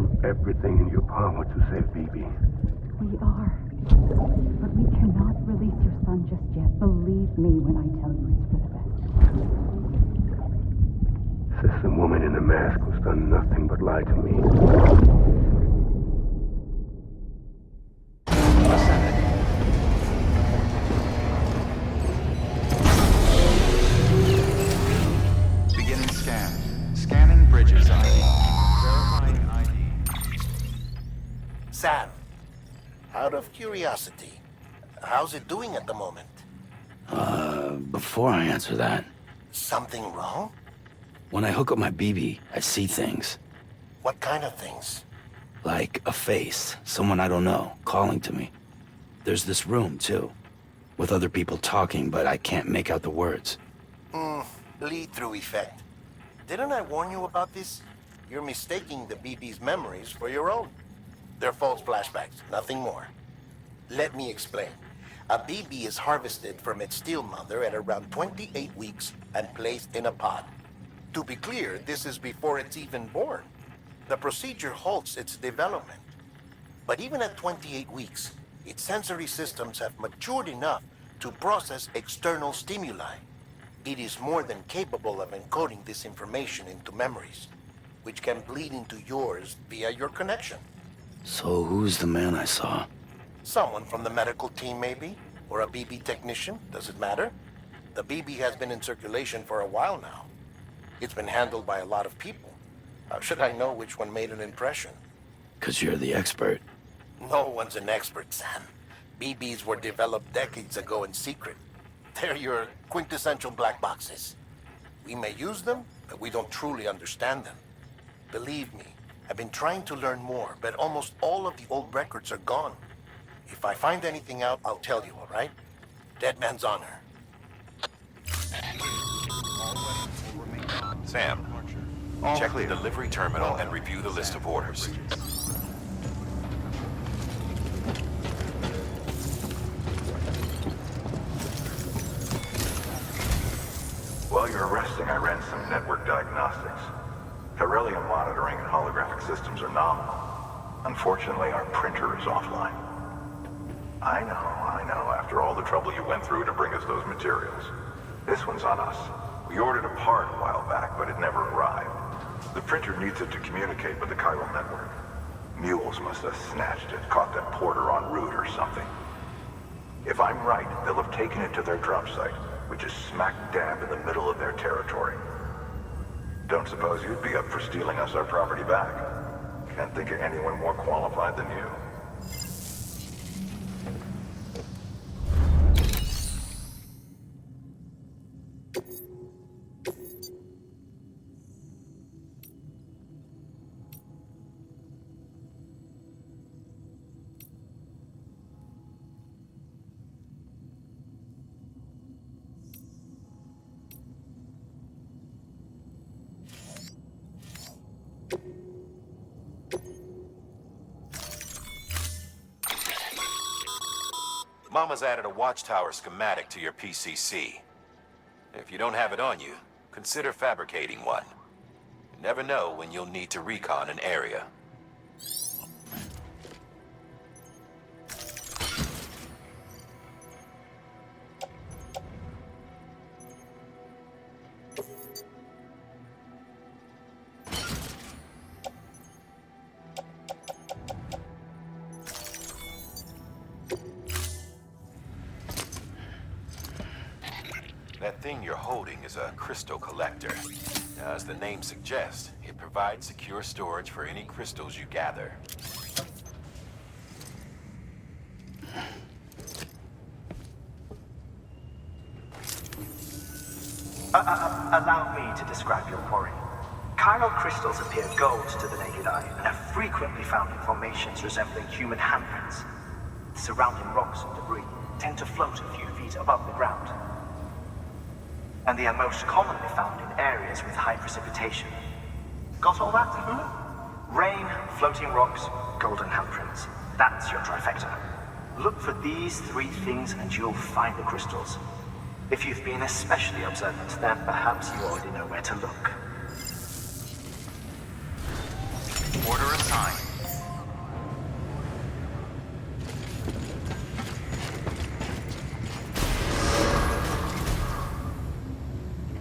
do everything in your power to save Bibi. We are. But we cannot release your son just yet. Believe me when I tell you it's for the best. Says the woman in the mask who's done nothing but lie to me. Beginning scan. Scanning bridges ID. Verifying ID. Sam, out of curiosity, how's it doing at the moment? Before I answer that, Something wrong? when I hook up my BB, I see things. What kind of things? Like a face, someone I don't know, calling to me. There's this room, too, with other people talking, but I can't make out the words. Bleed-through effect. Didn't I warn you about this? You're mistaking the BB's memories for your own. They're false flashbacks, nothing more. Let me explain. A BB is harvested from its steel mother at around 28 weeks and placed in a pod. To be clear, this is before it's even born. The procedure halts its development. But even at 28 weeks, its sensory systems have matured enough to process external stimuli. It is more than capable of encoding this information into memories, which can bleed into yours via your connection. So who's the man I saw? Someone from the medical team, maybe? Or a BB technician? Does it matter? The BB has been in circulation for a while now. It's been handled by a lot of people. How should I know which one made an impression? 'Cause you're the expert. No one's an expert, Sam. BBs were developed decades ago in secret. They're your quintessential black boxes. We may use them, but we don't truly understand them. Believe me, I've been trying to learn more, but almost all of the old records are gone. If I find anything out, I'll tell you, all right? Dead man's honor. Sam, check the delivery terminal and review the list of orders. While you're resting, I ran some network diagnostics. Beryllium monitoring and holographic systems are nominal. Unfortunately, our printer is offline. I know. After all the trouble you went through to bring us those materials. This one's on us. We ordered a part a while back, but it never arrived. The printer needs it to communicate with the chiral network. Mules must have snatched it, caught that porter en route or something. If I'm right, they'll have taken it to their drop site, which is smack dab in the middle of their territory. Don't suppose you'd be up for stealing us our property back? Can't think of anyone more qualified than you. Mama's added a watchtower schematic to your PCC. If you don't have it on you, consider fabricating one. You never know when you'll need to recon an area. That thing you're holding is a crystal collector. Now, as the name suggests, it provides secure storage for any crystals you gather. Allow me to describe your quarry. Chiral crystals appear gold to the naked eye and are frequently found in formations resembling human handprints. The surrounding rocks and debris tend to float a few feet above the ground. And they are most commonly found in areas with high precipitation. Got all that? Rain, floating rocks, golden handprints. That's your trifecta. Look for these three things and you'll find the crystals. If you've been especially observant, then perhaps you already know where to look. Order assigned.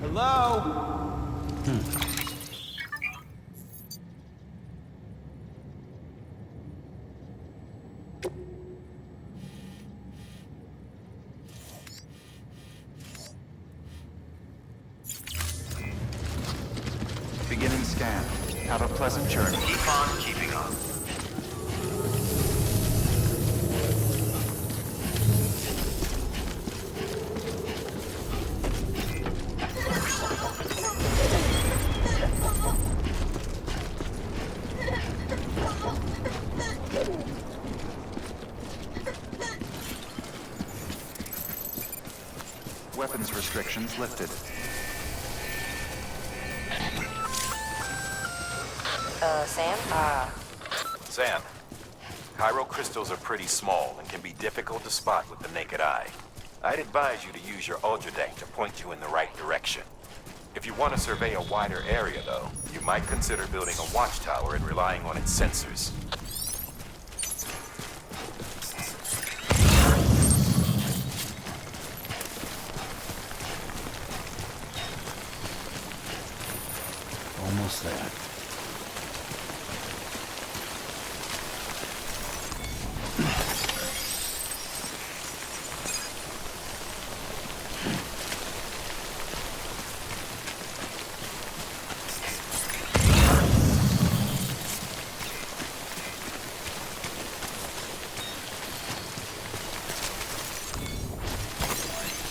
Hello? Beginning scan. Have a pleasant journey. Keep on keeping on. Weapons restrictions lifted. Sam? Sam, chiral crystals are pretty small and can be difficult to spot with the naked eye. I'd advise you to use your ultra deck to point you in the right direction. If you want to survey a wider area, though, you might consider building a watchtower and relying on its sensors. Almost there.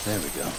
There we go.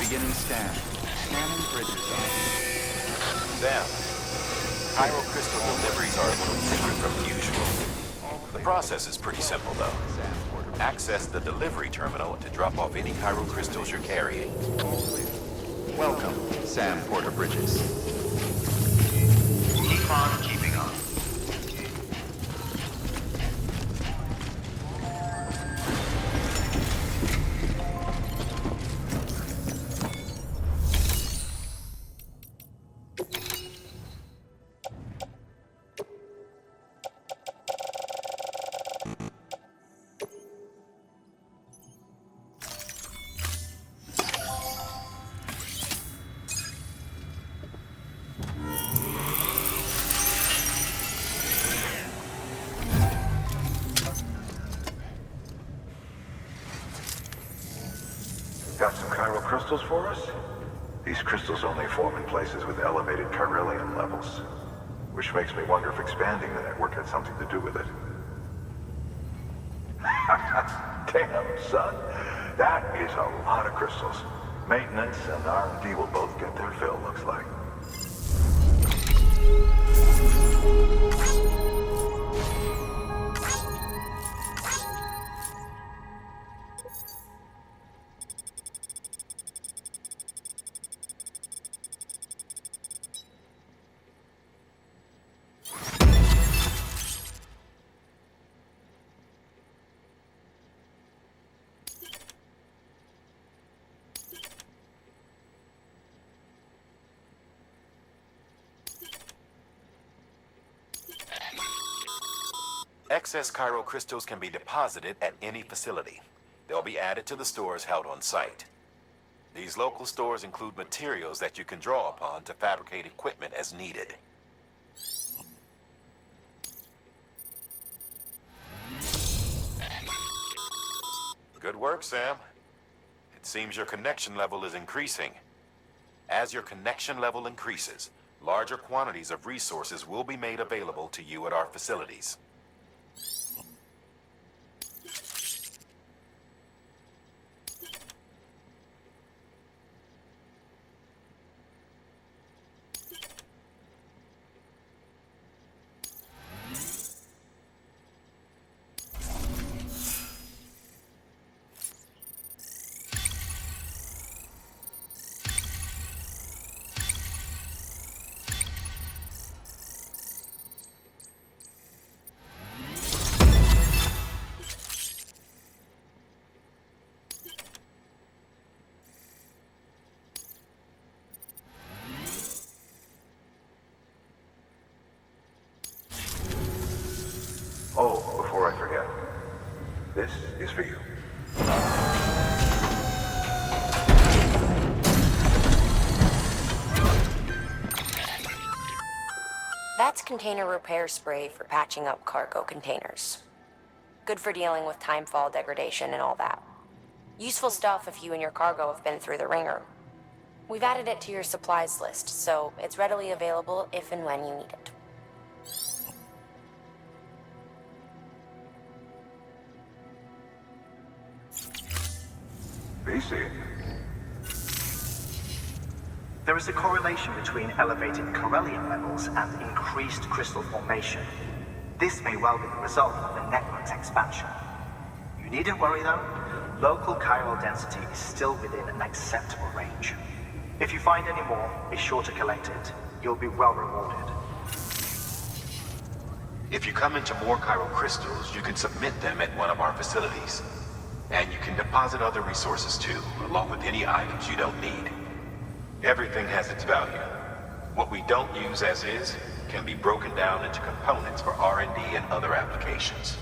Beginning scan. Scanning bridges. Sam, chiral crystal deliveries are a little different from usual. The process is pretty simple, though. Access the delivery terminal to drop off any chiral crystals you're carrying. Welcome, Sam Porter Bridges. Keep on keeping on. Got some chiral crystals for us? These crystals only form in places with elevated chiralium levels, which makes me wonder if expanding the network had something to do with it. Damn, son. That is a lot of crystals. Maintenance and R&D will both get their fill, looks like. Excess chiral crystals can be deposited at any facility. They'll be added to the stores held on site. These local stores include materials that you can draw upon to fabricate equipment as needed. Good work, Sam. It seems your connection level is increasing. As your connection level increases, larger quantities of resources will be made available to you at our facilities. Oh, before I forget, this is for you. That's container repair spray for patching up cargo containers. Good for dealing with timefall degradation and all that. Useful stuff if you and your cargo have been through the ringer. We've added it to your supplies list, so it's readily available if and when you need it. BC. There is a correlation between elevated Corellium levels and increased crystal formation. This may well be the result of the network's expansion. You needn't worry though. Local chiral density is still within an acceptable range. If you find any more, be sure to collect it. You'll be well rewarded. If you come into more chiral crystals, you can submit them at one of our facilities. And you can deposit other resources too, along with any items you don't need. Everything has its value. What we don't use as is can be broken down into components for R&D and other applications.